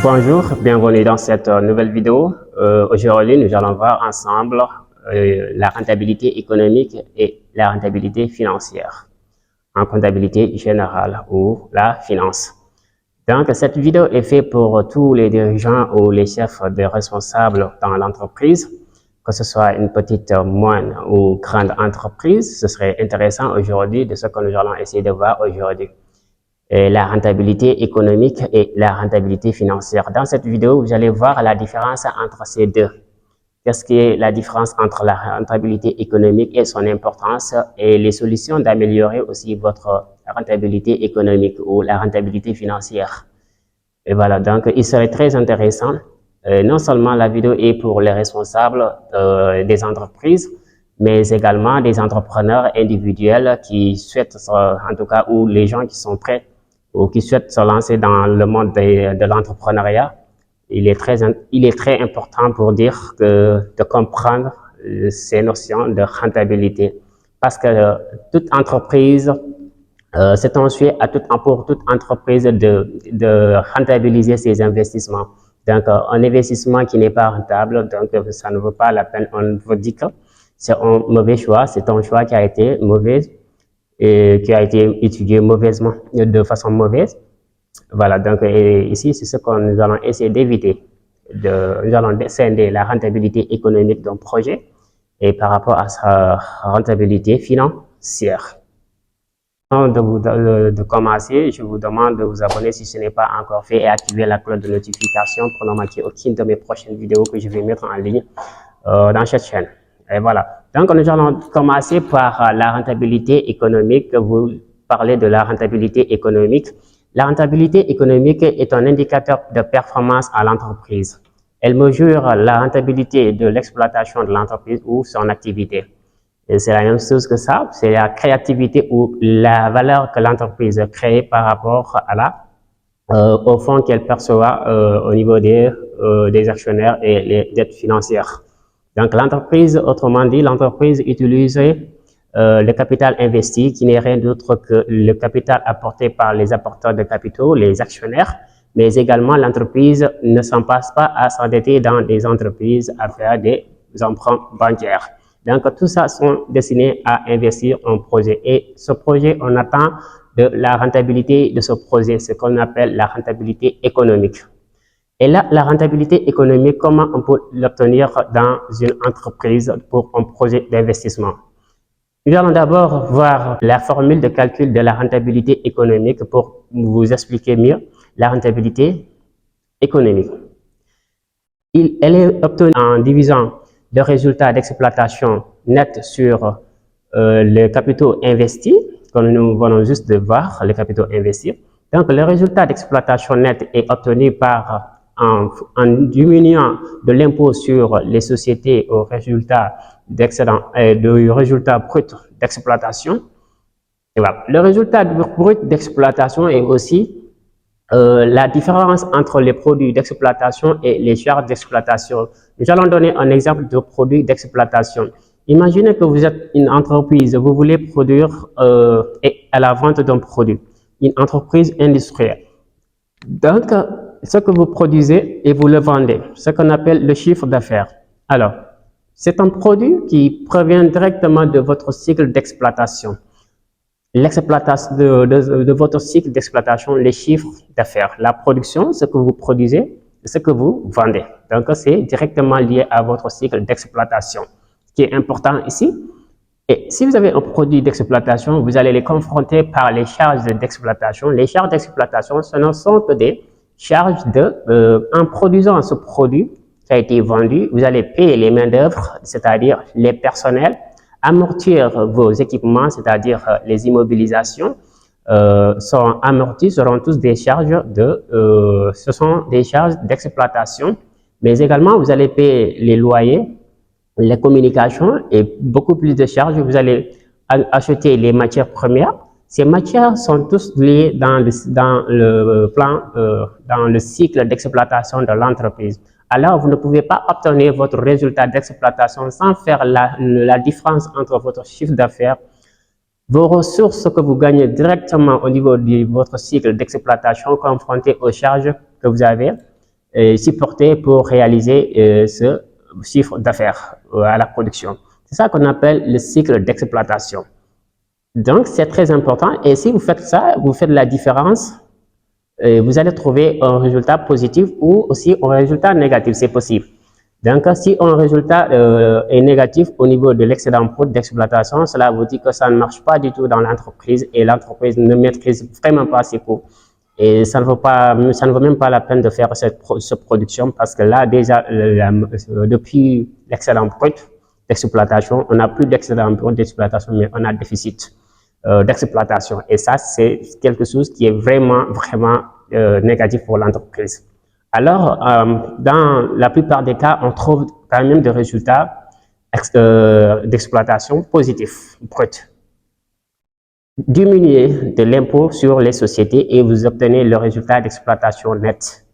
Bonjour, bienvenue dans cette nouvelle vidéo. Aujourd'hui, nous allons voir ensemble la rentabilité économique et la rentabilité financière en comptabilité générale ou la finance. Donc, cette vidéo est faite pour tous les dirigeants ou les chefs de responsables dans l'entreprise, que ce soit une petite, moyenne ou grande entreprise. Ce serait intéressant aujourd'hui de ce que nous allons essayer de voir aujourd'hui. La rentabilité économique et la rentabilité financière. Dans cette vidéo, vous allez voir la différence entre ces deux. Qu'est-ce qui est la différence entre la rentabilité économique et son importance et les solutions d'améliorer aussi votre rentabilité économique ou la rentabilité financière. Et voilà, donc il serait très intéressant. Non seulement la vidéo est pour les responsables des entreprises, mais également des entrepreneurs individuels qui souhaitent, en tout cas, ou les gens qui sont prêts ou qui souhaitent se lancer dans le monde de l'entrepreneuriat. Il est très important pour dire de comprendre ces notions de rentabilité. Parce que toute entreprise, c'est un souhait pour toute entreprise de rentabiliser ses investissements. Donc, un investissement qui n'est pas rentable, donc ça ne vaut pas la peine. On vous dit que c'est un mauvais choix, c'est un choix qui a été mauvais et qui a été étudié mauvaisement, de façon mauvaise. Voilà, donc ici, c'est ce que nous allons essayer d'éviter. Nous allons scinder la rentabilité économique d'un projet et par rapport à sa rentabilité financière. Avant de commencer, je vous demande de vous abonner si ce n'est pas encore fait et activer la cloche de notification pour ne manquer aucune de mes prochaines vidéos que je vais mettre en ligne dans cette chaîne. Et voilà. Donc, nous allons commencer par la rentabilité économique. Vous parlez de la rentabilité économique. La rentabilité économique est un indicateur de performance à l'entreprise. Elle mesure la rentabilité de l'exploitation de l'entreprise ou son activité. Et c'est la même chose que ça, c'est la créativité ou la valeur que l'entreprise crée par rapport à au fonds qu'elle perçoit au niveau des actionnaires et les dettes financières. Donc, l'entreprise, autrement dit, l'entreprise utilise le capital investi qui n'est rien d'autre que le capital apporté par les apporteurs de capitaux, les actionnaires, mais également l'entreprise ne s'en passe pas à s'endetter dans des entreprises à faire des emprunts bancaires. Donc, tout ça sont destinés à investir en projet. Et ce projet, on attend de la rentabilité de ce projet, ce qu'on appelle la rentabilité économique. Et là, la rentabilité économique, comment on peut l'obtenir dans une entreprise pour un projet d'investissement? Nous allons d'abord voir la formule de calcul de la rentabilité économique pour vous expliquer mieux la rentabilité économique. Elle est obtenue en divisant le résultat d'exploitation net sur les capitaux investis, comme nous venons juste de voir, les capitaux investis. Donc, le résultat d'exploitation net est obtenu par en diminuant de l'impôt sur les sociétés au résultat d'excédent du résultat brut d'exploitation. Voilà. Le résultat brut d'exploitation est aussi la différence entre les produits d'exploitation et les charges d'exploitation. Nous allons donner un exemple de produit d'exploitation. Imaginez que vous êtes une entreprise, vous voulez produire à la vente d'un produit, une entreprise industrielle. Donc, ce que vous produisez et vous le vendez, ce qu'on appelle le chiffre d'affaires. Alors, c'est un produit qui provient directement de votre cycle d'exploitation. L'exploitation de votre cycle d'exploitation, les chiffres d'affaires, la production, ce que vous produisez, ce que vous vendez. Donc, c'est directement lié à votre cycle d'exploitation. Ce qui est important ici, et si vous avez un produit d'exploitation, vous allez les confronter par les charges d'exploitation. Les charges d'exploitation, ce ne sont que des charges en produisant ce produit qui a été vendu, vous allez payer les main-d'œuvre, c'est-à-dire les personnels, amortir vos équipements, c'est-à-dire les immobilisations, sont amortis, seront tous des charges ce sont des charges d'exploitation, mais également vous allez payer les loyers, les communications et beaucoup plus de charges. Vous allez acheter les matières premières. Ces matières sont tous liées dans le cycle d'exploitation de l'entreprise. Alors, vous ne pouvez pas obtenir votre résultat d'exploitation sans faire la différence entre votre chiffre d'affaires, vos ressources que vous gagnez directement au niveau de votre cycle d'exploitation confronté aux charges que vous avez supporter pour réaliser ce chiffre d'affaires à la production. C'est ça qu'on appelle le cycle d'exploitation. Donc, c'est très important. Et si vous faites ça, vous faites la différence, vous allez trouver un résultat positif ou aussi un résultat négatif, c'est possible. Donc, si un résultat est négatif au niveau de l'excédent brut d'exploitation, cela vous dit que ça ne marche pas du tout dans l'entreprise et l'entreprise ne maîtrise vraiment pas ses coûts. Et ça ne vaut même pas la peine de faire cette production parce que là, déjà, depuis l'excédent brut d'exploitation, on n'a plus d'excédent brut d'exploitation, mais on a déficit d'exploitation. Et ça, c'est quelque chose qui est vraiment négatif pour l'entreprise. Alors, dans la plupart des cas, on trouve quand même des résultats d'exploitation positifs, bruts. Diminuez de l'impôt sur les sociétés et vous obtenez le résultat d'exploitation net.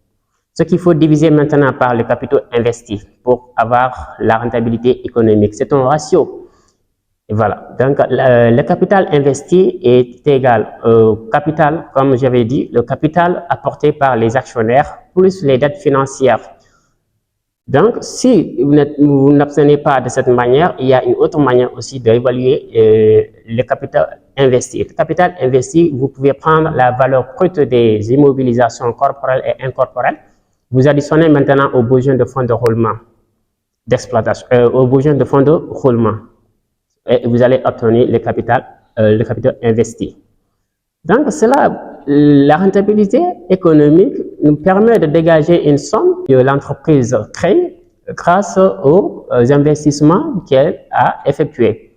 Ce qu'il faut diviser maintenant par les capitaux investis pour avoir la rentabilité économique. C'est un ratio. Et voilà. Donc, le capital investi est égal au capital, comme j'avais dit, le capital apporté par les actionnaires plus les dettes financières. Donc, si vous n'abstenez pas de cette manière, il y a une autre manière aussi d'évaluer le capital investi. Le capital investi, vous pouvez prendre la valeur brute des immobilisations corporelles et incorporelles. Vous additionnez maintenant aux besoins de fonds de roulement d'exploitation, aux besoins de fonds de roulement. Et vous allez obtenir le capital investi. Donc, la rentabilité économique nous permet de dégager une somme que l'entreprise crée grâce aux investissements qu'elle a effectués.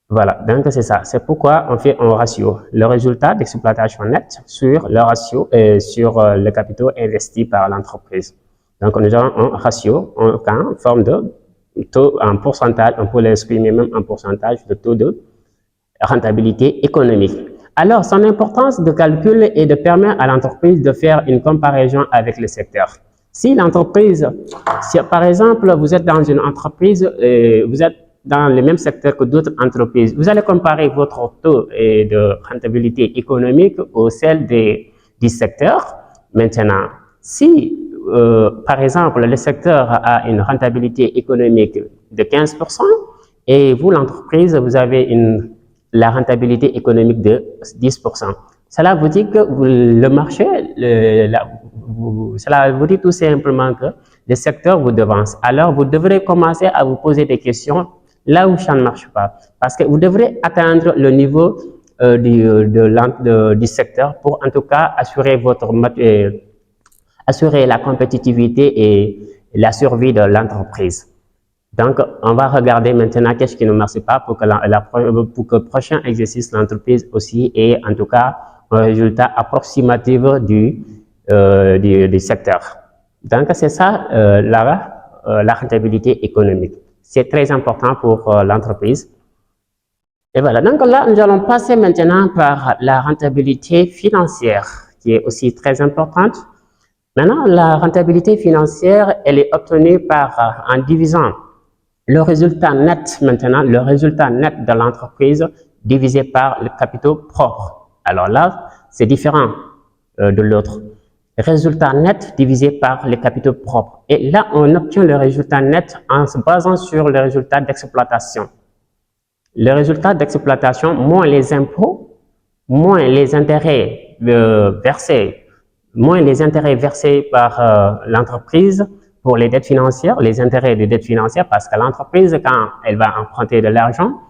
Voilà, donc c'est ça. C'est pourquoi on fait un ratio. Le résultat d'exploitation nette sur le ratio sur le capital investi par l'entreprise. Donc, nous avons un ratio en forme de taux en pourcentage, on peut l'exprimer même en pourcentage de taux de rentabilité économique. Alors, son importance de calcul est de permettre à l'entreprise de faire une comparaison avec le secteur. Si l'entreprise, par exemple, vous êtes dans une entreprise, vous êtes dans le même secteur que d'autres entreprises, vous allez comparer votre taux de rentabilité économique au celle du secteur. Maintenant, si par exemple, le secteur a une rentabilité économique de 15% et vous, l'entreprise, vous avez la rentabilité économique de 10%. Cela vous dit que le marché, cela vous dit tout simplement que le secteur vous devance. Alors, vous devrez commencer à vous poser des questions là où ça ne marche pas. Parce que vous devrez atteindre le niveau du secteur pour en tout cas assurer la compétitivité et la survie de l'entreprise. Donc, on va regarder maintenant qu'est-ce qui ne marche pas pour que le prochain exercice, l'entreprise aussi ait en tout cas un résultat approximatif du secteur. Donc, c'est ça la rentabilité économique. C'est très important pour l'entreprise. Et voilà, donc là, nous allons passer maintenant par la rentabilité financière, qui est aussi très importante. Maintenant, la rentabilité financière, elle est obtenue en divisant le résultat net, maintenant, le résultat net de l'entreprise divisé par le capital propre. Alors là, c'est différent de l'autre. Résultat net divisé par les capitaux propres. Et là, on obtient le résultat net en se basant sur le résultat d'exploitation. Le résultat d'exploitation, moins les impôts, moins les intérêts versés par l'entreprise pour les dettes financières, les intérêts des dettes financières, parce que l'entreprise, quand elle va emprunter de l'argent,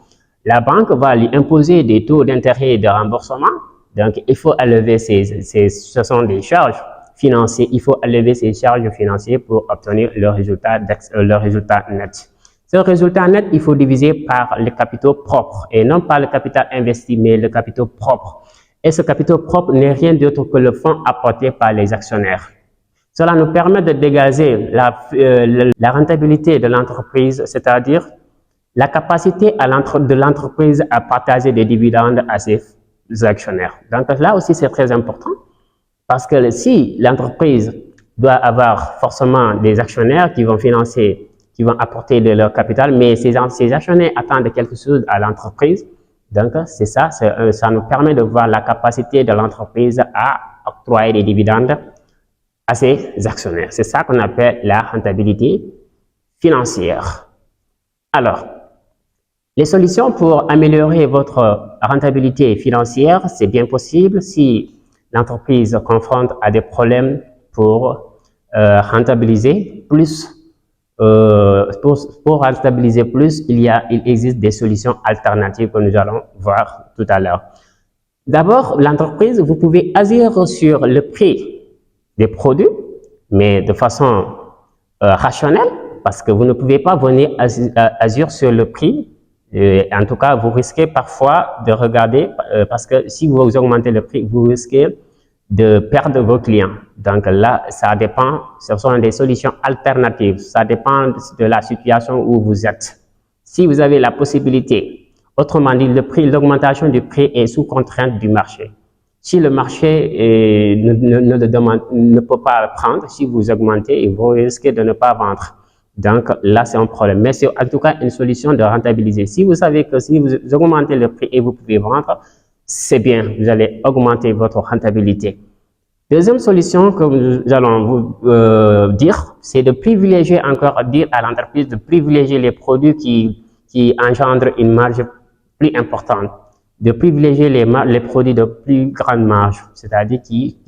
la banque va lui imposer des taux d'intérêt de remboursement. Donc, il faut élever ce sont des charges financières, il faut élever ces charges financières pour obtenir le résultat net. Ce résultat net, il faut diviser par le capital propre et non pas le capital investi, mais le capital propre. Et ce capital propre n'est rien d'autre que le fonds apporté par les actionnaires. Cela nous permet de dégager la rentabilité de l'entreprise, c'est-à-dire la capacité de l'entreprise à partager des dividendes à ses actionnaires. Donc là aussi, c'est très important parce que si l'entreprise doit avoir forcément des actionnaires qui vont financer, qui vont apporter de leur capital, mais ces actionnaires attendent quelque chose à l'entreprise. Donc, c'est ça, ça nous permet de voir la capacité de l'entreprise à octroyer des dividendes à ses actionnaires. C'est ça qu'on appelle la rentabilité financière. Alors, les solutions pour améliorer votre rentabilité financière, c'est bien possible si l'entreprise confronte à des problèmes pour rentabiliser plus. Pour rentabiliser plus, il existe des solutions alternatives que nous allons voir tout à l'heure. D'abord, l'entreprise, vous pouvez agir sur le prix des produits, mais de façon rationnelle, parce que vous ne pouvez pas venir agir sur le prix. En tout cas, vous risquez parfois de regarder, parce que si vous augmentez le prix, vous risquez de perdre vos clients. Donc là, ça dépend, ce sont des solutions alternatives. Ça dépend de la situation où vous êtes. Si vous avez la possibilité, autrement dit, l'augmentation du prix est sous contrainte du marché. Si le marché ne peut pas prendre, si vous augmentez, vous risquez de ne pas vendre. Donc là, c'est un problème. Mais c'est en tout cas une solution de rentabiliser. Si vous savez que si vous augmentez le prix et vous pouvez vendre, c'est bien, vous allez augmenter votre rentabilité. Deuxième solution que nous allons vous dire, c'est de privilégier, dire à l'entreprise de privilégier les produits qui engendrent une marge plus importante, de privilégier les produits de plus grande marge, c'est-à-dire qui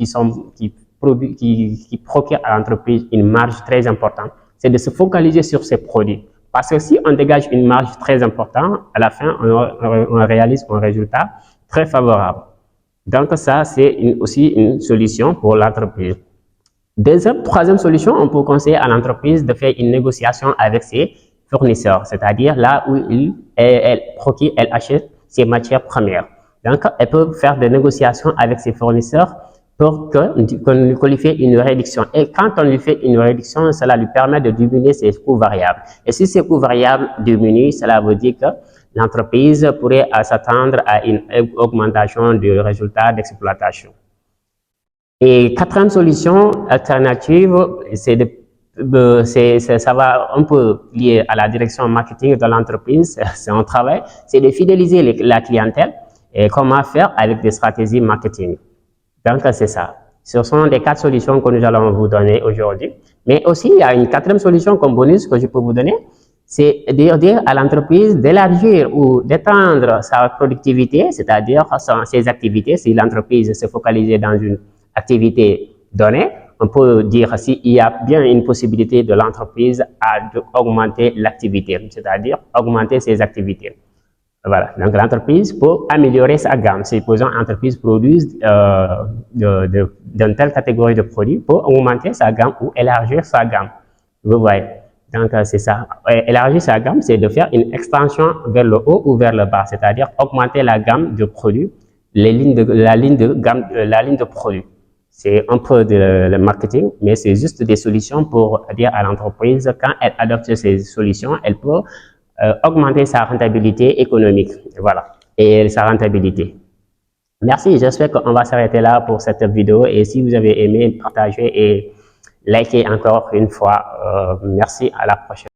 procurent à l'entreprise une marge très importante. C'est de se focaliser sur ces produits. Parce que si on dégage une marge très importante, à la fin, on réalise un résultat très favorable. Donc ça, c'est aussi une solution pour l'entreprise. Troisième solution, on peut conseiller à l'entreprise de faire une négociation avec ses fournisseurs, c'est-à-dire là où elle achète ses matières premières. Donc, elle peut faire des négociations avec ses fournisseurs pour qu'on lui qualifie une réduction. Et quand on lui fait une réduction, cela lui permet de diminuer ses coûts variables. Et si ses coûts variables diminuent, cela veut dire que l'entreprise pourrait s'attendre à une augmentation du résultat d'exploitation. Et quatrième solution alternative, ça va un peu lié à la direction marketing de l'entreprise, c'est un travail, c'est de fidéliser la clientèle et comment faire avec des stratégies marketing. Donc, c'est ça. Ce sont les 4 solutions que nous allons vous donner aujourd'hui. Mais aussi, il y a une quatrième solution comme bonus que je peux vous donner, c'est de dire à l'entreprise d'élargir ou d'étendre sa productivité, c'est-à-dire ses activités. Si l'entreprise se focalise dans une activité donnée, on peut dire s'il y a bien une possibilité de l'entreprise à augmenter l'activité, c'est-à-dire augmenter ses activités. Voilà, donc l'entreprise peut améliorer sa gamme. Supposons l'entreprise produit d'une telle catégorie de produits, peut augmenter sa gamme ou élargir sa gamme. Vous voyez, donc c'est ça. Élargir sa gamme, c'est de faire une extension vers le haut ou vers le bas, c'est-à-dire augmenter la gamme de produits, la ligne de produits. C'est un peu de marketing, mais c'est juste des solutions pour dire à l'entreprise, quand elle adopte ces solutions, elle peut augmenter sa rentabilité économique, voilà, et sa rentabilité. Merci, j'espère qu'on va s'arrêter là pour cette vidéo et si vous avez aimé, partagez et likez encore une fois. Merci, à la prochaine.